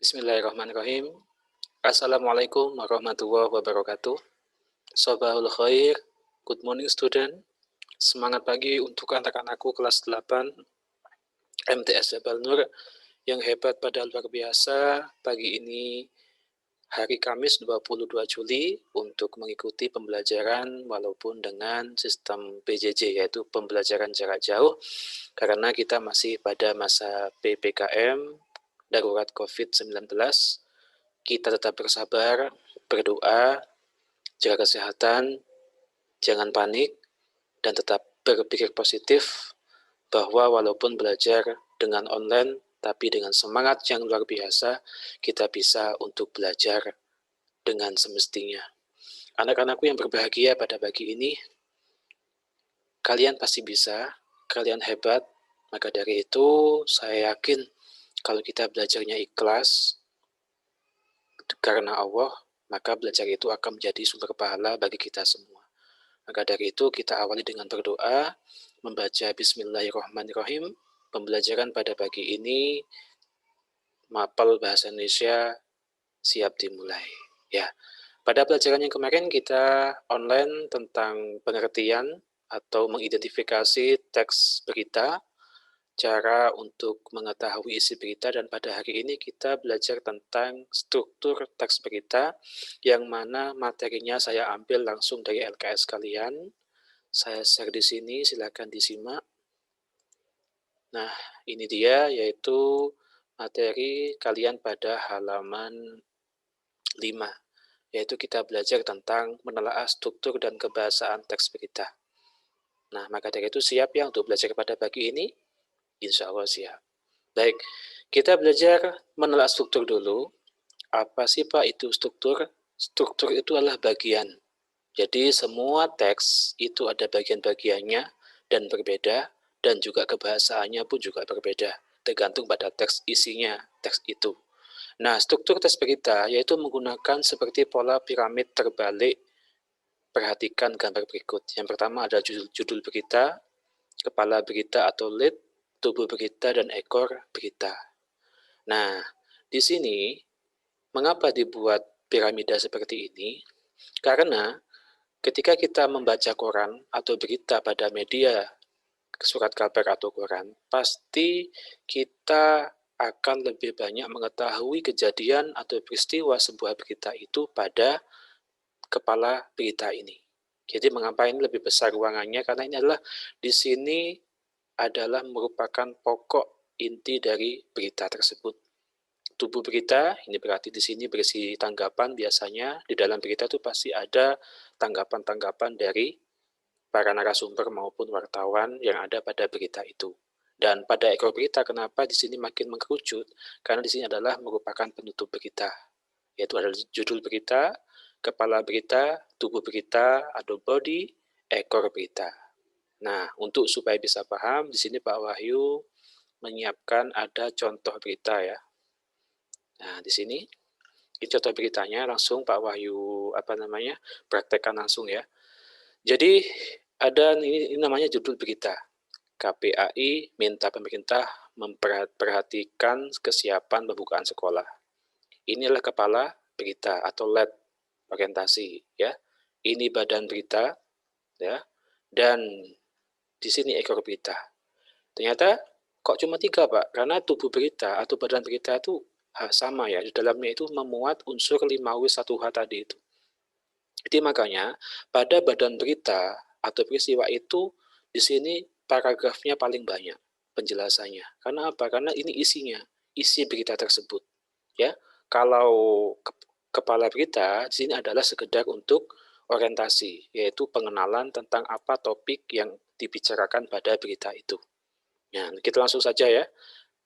Bismillahirrahmanirrahim. Assalamualaikum warahmatullahi wabarakatuh. Sobahul khair. Good morning student. Semangat pagi untuk anak-anakku kelas 8 MTS Jabal Nur yang hebat pada luar biasa. Pagi ini hari Kamis 22 Juli untuk mengikuti pembelajaran walaupun dengan sistem PJJ, yaitu pembelajaran jarak jauh, karena kita masih pada masa PPKM darurat COVID-19. Kita tetap bersabar, berdoa, jaga kesehatan, jangan panik, dan tetap berpikir positif bahwa walaupun belajar dengan online, tapi dengan semangat yang luar biasa, kita bisa untuk belajar dengan semestinya. Anak-anakku yang berbahagia pada pagi ini, kalian pasti bisa, kalian hebat, maka dari itu saya yakin kalau kita belajarnya ikhlas karena Allah, maka belajar itu akan menjadi sumber pahala bagi kita semua. Maka dari itu kita awali dengan berdoa, membaca Bismillahirrahmanirrahim. Pembelajaran pada pagi ini, mapel bahasa Indonesia siap dimulai. Ya, pada pelajaran yang kemarin kita online tentang pengertian atau mengidentifikasi teks berita, cara untuk mengetahui isi berita, dan pada hari ini kita belajar tentang struktur teks berita, yang mana materinya saya ambil langsung dari LKS kalian. Saya share di sini, silakan disimak. Nah, ini dia, yaitu materi kalian pada halaman 5, yaitu kita belajar tentang menelaah struktur dan kebahasaan teks berita. Nah, maka dari itu siap ya untuk belajar pada pagi ini? Insya Allah siap. Baik, kita belajar menelaah struktur dulu. Apa sih Pak itu struktur? Struktur itu adalah bagian. Jadi semua teks itu ada bagian-bagiannya dan berbeda, dan juga kebahasaannya pun juga berbeda, tergantung pada teks isinya, teks itu. Nah, struktur teks berita yaitu menggunakan seperti pola piramid terbalik. Perhatikan gambar berikut. Yang pertama ada judul berita, kepala berita atau lead, tubuh berita, dan ekor berita. Nah, di sini mengapa dibuat piramida seperti ini? Karena ketika kita membaca koran atau berita pada media surat kabar atau koran, pasti kita akan lebih banyak mengetahui kejadian atau peristiwa sebuah berita itu pada kepala berita ini. Jadi mengapa ini lebih besar ruangannya? Karena ini adalah di sini adalah merupakan pokok inti dari berita tersebut. Tubuh berita, ini berarti di sini berisi tanggapan, biasanya di dalam berita itu pasti ada tanggapan-tanggapan dari para narasumber maupun wartawan yang ada pada berita itu. Dan pada ekor berita, kenapa di sini makin mengkerucut? Karena di sini adalah merupakan penutup berita, yaitu adalah judul berita, kepala berita, tubuh berita, atau body, ekor berita. Nah, untuk supaya bisa paham, di sini Pak Wahyu menyiapkan ada contoh berita ya. Nah, di sini ini contoh beritanya, langsung Pak Wahyu praktekkan langsung ya. Jadi ada ini namanya judul berita. KPAI minta pemerintah memperhatikan kesiapan pembukaan sekolah. Inilah kepala berita atau lead orientasi ya. Ini badan berita ya. Dan di sini ekor berita. Ternyata kok cuma 3 Pak? Karena tubuh berita atau badan berita itu sama ya, di dalamnya itu memuat unsur 5W1H tadi itu. Jadi makanya pada badan berita atau peristiwa itu di sini paragrafnya paling banyak penjelasannya. Karena apa? Karena ini isinya, isi berita tersebut. Ya, kalau kepala berita di sini adalah sekedar untuk orientasi, yaitu pengenalan tentang apa topik yang dibicarakan pada berita itu. Nah, kita langsung saja ya.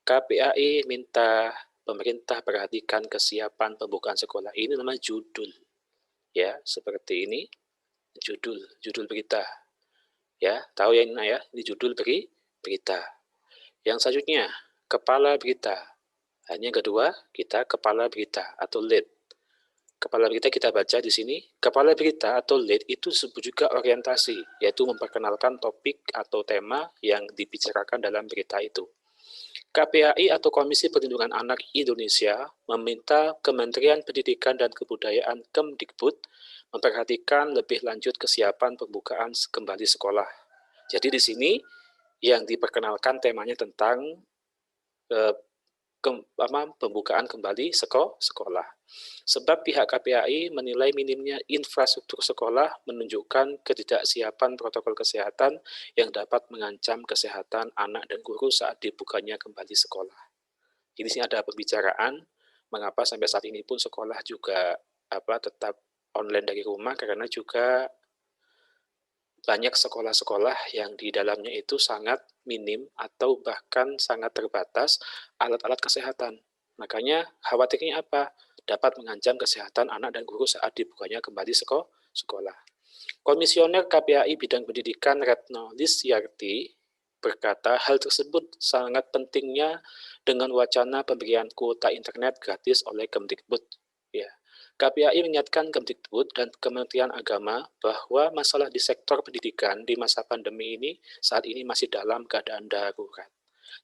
KPAI minta pemerintah perhatikan kesiapan pembukaan sekolah. Ini namanya judul. Ya, seperti ini. Judul berita. Ya, tahu ya ini ya, ini judul berita. Yang selanjutnya, kepala berita. Ini yang kedua, kita kepala berita atau lead. Kepala berita kita baca di sini. Kepala berita atau lead itu disebut juga orientasi, yaitu memperkenalkan topik atau tema yang dibicarakan dalam berita itu. KPAI atau Komisi Perlindungan Anak Indonesia meminta Kementerian Pendidikan dan Kebudayaan Kemdikbud memperhatikan lebih lanjut kesiapan pembukaan kembali sekolah. Jadi di sini yang diperkenalkan temanya tentang pembukaan kembali sekolah. Sebab pihak KPAI menilai minimnya infrastruktur sekolah menunjukkan ketidaksiapan protokol kesehatan yang dapat mengancam kesehatan anak dan guru saat dibukanya kembali sekolah. Di sini ada pembicaraan mengapa sampai saat ini pun sekolah juga tetap online dari rumah, karena juga banyak sekolah-sekolah yang di dalamnya itu sangat minim atau bahkan sangat terbatas alat-alat kesehatan. Makanya khawatirnya apa? Dapat mengancam kesehatan anak dan guru saat dibukanya kembali sekolah. Komisioner KPAI Bidang Pendidikan Retno Lisyarti berkata hal tersebut sangat pentingnya dengan wacana pemberian kuota internet gratis oleh Kemdikbud. Ya. KPAI mengingatkan Kemdikbud dan Kementerian Agama bahwa masalah di sektor pendidikan di masa pandemi ini saat ini masih dalam keadaan darurat.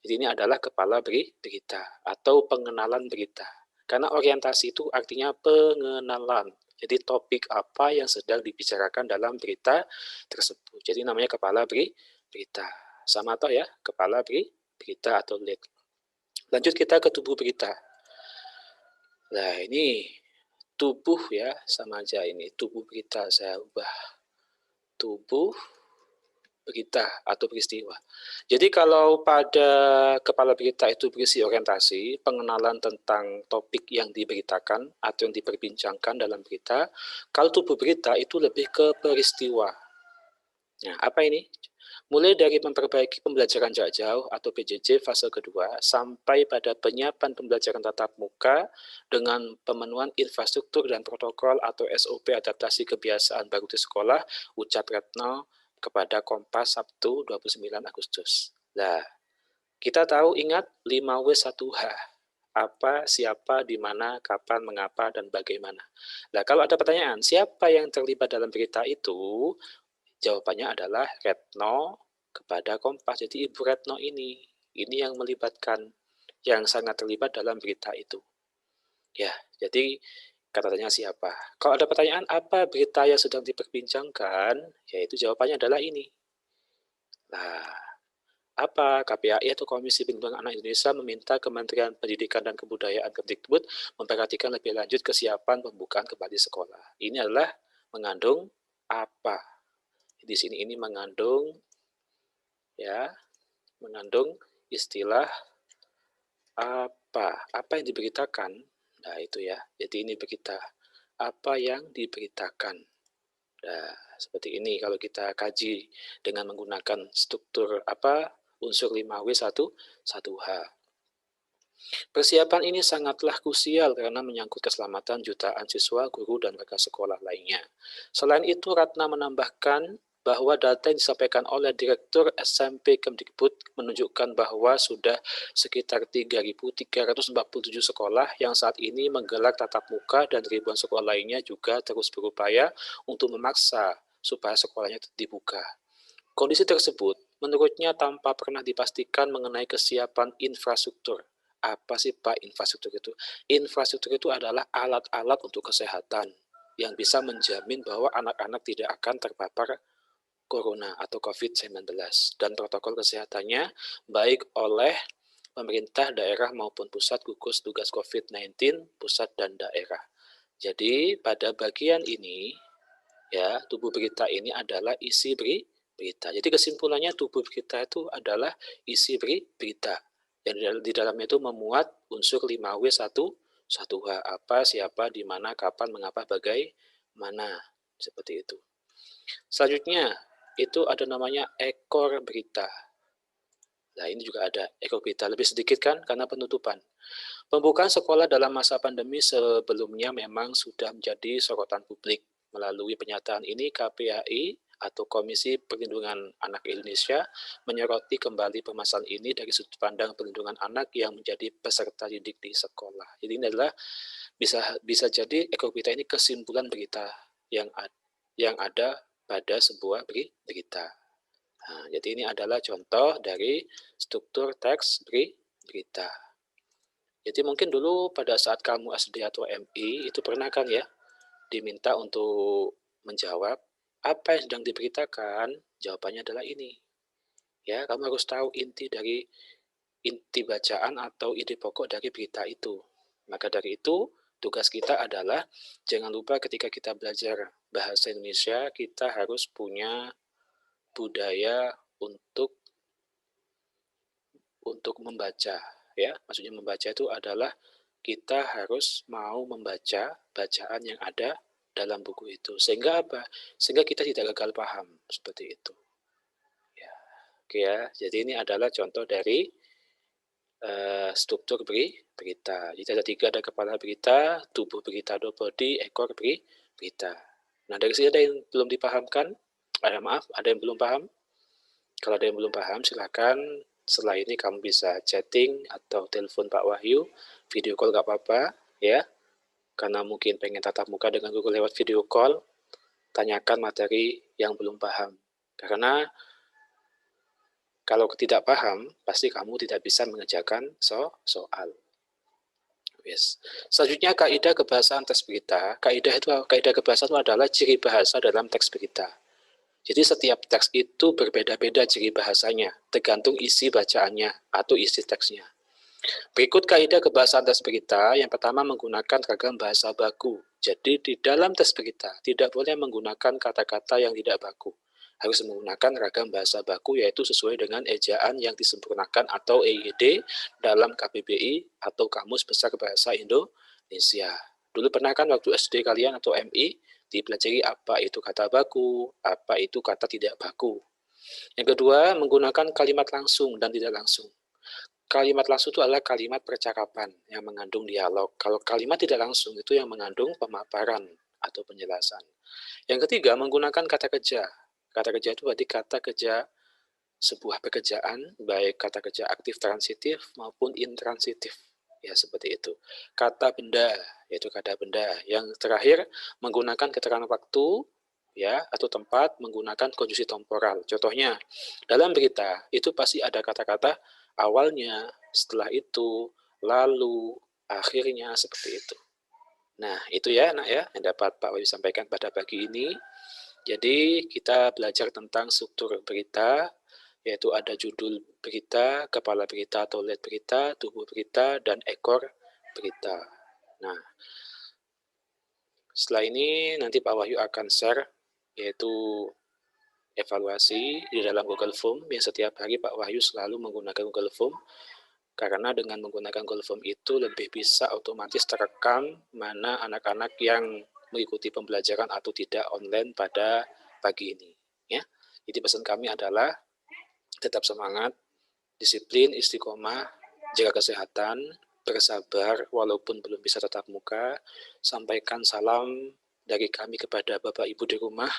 Jadi ini adalah kepala berita atau pengenalan berita. Karena orientasi itu artinya pengenalan. Jadi topik apa yang sedang dibicarakan dalam berita tersebut. Jadi namanya kepala berita. Sama toh ya, kepala berita atau lead. Lanjut kita ke tubuh berita. Nah ini tubuh ya, sama aja ini. Tubuh berita saya ubah. Tubuh berita atau peristiwa. Jadi kalau pada kepala berita itu berisi orientasi, pengenalan tentang topik yang diberitakan atau yang diperbincangkan dalam berita, kalau tubuh berita itu lebih ke peristiwa. Nah, apa ini? Mulai dari memperbaiki pembelajaran jarak jauh atau PJJ fase kedua sampai pada penyiapan pembelajaran tatap muka dengan pemenuhan infrastruktur dan protokol atau SOP adaptasi kebiasaan baru di sekolah, ucap Retno kepada Kompas Sabtu 29 Agustus. Nah, kita tahu ingat 5W1H. Apa, siapa, di mana, kapan, mengapa, dan bagaimana. Nah, kalau ada pertanyaan, siapa yang terlibat dalam berita itu? Jawabannya adalah Retno kepada Kompas. Jadi Ibu Retno ini yang melibatkan, yang sangat terlibat dalam berita itu. Ya, jadi katanya siapa? Kalau ada pertanyaan apa berita yang sedang diperbincangkan, yaitu jawabannya adalah ini. Nah, apa? KPAI atau Komisi Perlindungan Anak Indonesia meminta Kementerian Pendidikan dan Kebudayaan Kemdikbud memperhatikan lebih lanjut kesiapan pembukaan kembali sekolah. Ini adalah mengandung apa? Di sini ini mengandung istilah apa yang diberitakan. Nah, itu ya. Jadi ini berita. Apa yang diberitakan. Nah, seperti ini kalau kita kaji dengan menggunakan struktur unsur 5W1H. Persiapan ini sangatlah krusial karena menyangkut keselamatan jutaan siswa, guru, dan rekan sekolah lainnya. Selain itu, Ratna menambahkan bahwa data yang disampaikan oleh Direktur SMP Kemdikbud menunjukkan bahwa sudah sekitar 3.347 sekolah yang saat ini menggelar tatap muka dan ribuan sekolah lainnya juga terus berupaya untuk memaksa supaya sekolahnya dibuka. Kondisi tersebut menurutnya tanpa pernah dipastikan mengenai kesiapan infrastruktur. Apa sih Pak infrastruktur itu? Infrastruktur itu adalah alat-alat untuk kesehatan yang bisa menjamin bahwa anak-anak tidak akan terpapar corona atau COVID-19 dan protokol kesehatannya baik oleh pemerintah daerah maupun pusat gugus tugas COVID-19 pusat dan daerah. Jadi pada bagian ini ya, tubuh berita ini adalah isi berita. Jadi kesimpulannya tubuh berita itu adalah isi berita. Dan di dalamnya itu memuat unsur 5W1H. Apa, siapa, di mana, kapan, mengapa, bagaimana. Seperti itu. Selanjutnya, itu ada namanya ekor berita. Nah, ini juga ada ekor berita. Lebih sedikit kan karena penutupan. Pembukaan sekolah dalam masa pandemi sebelumnya memang sudah menjadi sorotan publik. Melalui pernyataan ini, KPAI atau Komisi Perlindungan Anak Indonesia menyoroti kembali permasalahan ini dari sudut pandang perlindungan anak yang menjadi peserta didik di sekolah. Jadi ini adalah bisa jadi ekor berita ini kesimpulan berita yang ada pada sebuah berita. Nah, jadi ini adalah contoh dari struktur teks berita. Jadi mungkin dulu pada saat kamu SD atau MI itu pernah kan ya diminta untuk menjawab apa yang sedang diberitakan, jawabannya adalah ini. Ya, kamu harus tahu inti bacaan atau ide pokok dari berita itu. Maka dari itu, tugas kita adalah jangan lupa ketika kita belajar bahasa Indonesia, kita harus punya budaya untuk membaca, ya. Maksudnya membaca itu adalah kita harus mau membaca bacaan yang ada dalam buku itu. Sehingga apa? Sehingga kita tidak gagal paham, seperti itu. Ya, oke ya. Jadi ini adalah contoh dari struktur berita. Jadi ada 3, ada kepala berita, tubuh berita atau body, ekor berita. Nah, dari sini ada yang belum dipahamkan? Maaf, ada yang belum paham? Kalau ada yang belum paham, silakan setelah ini kamu bisa chatting atau telepon Pak Wahyu, video call nggak apa-apa, ya. Karena mungkin pengen tatap muka dengan Google lewat video call, tanyakan materi yang belum paham. Karena kalau tidak paham, pasti kamu tidak bisa mengerjakan soal. Yes. Selanjutnya kaidah kebahasaan teks berita. Kaidah kebahasaan itu adalah ciri bahasa dalam teks berita. Jadi setiap teks itu berbeda-beda ciri bahasanya, tergantung isi bacaannya atau isi teksnya. Berikut kaidah kebahasaan teks berita. Yang pertama menggunakan ragam bahasa baku. Jadi di dalam teks berita tidak boleh menggunakan kata-kata yang tidak baku. Harus menggunakan ragam bahasa baku yaitu sesuai dengan ejaan yang disempurnakan atau EYD dalam KBBI atau Kamus Besar Bahasa Indonesia. Dulu pernah kan waktu SD kalian atau MI dipelajari apa itu kata baku, apa itu kata tidak baku. Yang kedua, menggunakan kalimat langsung dan tidak langsung. Kalimat langsung itu adalah kalimat percakapan yang mengandung dialog. Kalau kalimat tidak langsung itu yang mengandung pemaparan atau penjelasan. Yang ketiga, menggunakan kata kerja. Kata kerja itu berarti kata kerja sebuah pekerjaan, baik kata kerja aktif transitif maupun intransitif. Ya, seperti itu. Kata benda, yaitu kata benda. Yang terakhir, menggunakan keterangan waktu, ya, atau tempat menggunakan konjungsi temporal. Contohnya, dalam berita itu pasti ada kata-kata awalnya, setelah itu, lalu, akhirnya, seperti itu. Nah, itu ya, Nak ya, yang dapat Pak Wahyu sampaikan pada pagi ini. Jadi kita belajar tentang struktur berita, yaitu ada judul berita, kepala berita atau lead berita, tubuh berita, dan ekor berita. Nah, setelah ini nanti Pak Wahyu akan share, yaitu evaluasi di dalam Google Form, yang setiap hari Pak Wahyu selalu menggunakan Google Form, karena dengan menggunakan Google Form itu lebih bisa otomatis terekam mana anak-anak yang mengikuti pembelajaran atau tidak online pada pagi ini. Ya, jadi pesan kami adalah tetap semangat, disiplin, istiqomah, jaga kesehatan, bersabar walaupun belum bisa tatap muka. Sampaikan salam dari kami kepada Bapak Ibu di rumah.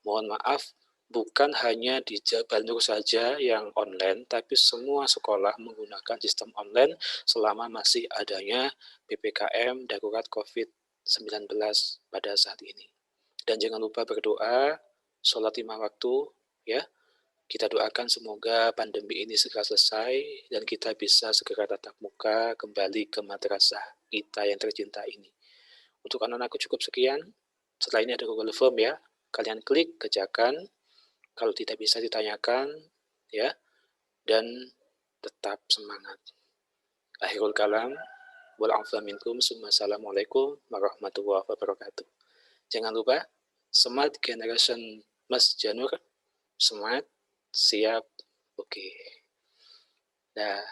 Mohon maaf, bukan hanya di Jabal Nur saja yang online, tapi semua sekolah menggunakan sistem online selama masih adanya PPKM darurat COVID-19 pada saat ini. Dan jangan lupa berdoa, sholat 5 waktu, ya. Kita doakan semoga pandemi ini segera selesai dan kita bisa segera tatap muka kembali ke madrasah kita yang tercinta ini. Untuk anak-anakku cukup sekian. Setelah ini ada Google Form ya. Kalian klik, kerjakan. Kalau tidak bisa ditanyakan, ya. Dan tetap semangat. Akhirul kalam. Wal'afu minkum. Assalamualaikum warahmatullahi wabarakatuh. Jangan lupa, Smart Generation Mas Janur. Smart, siap, oke. Dah.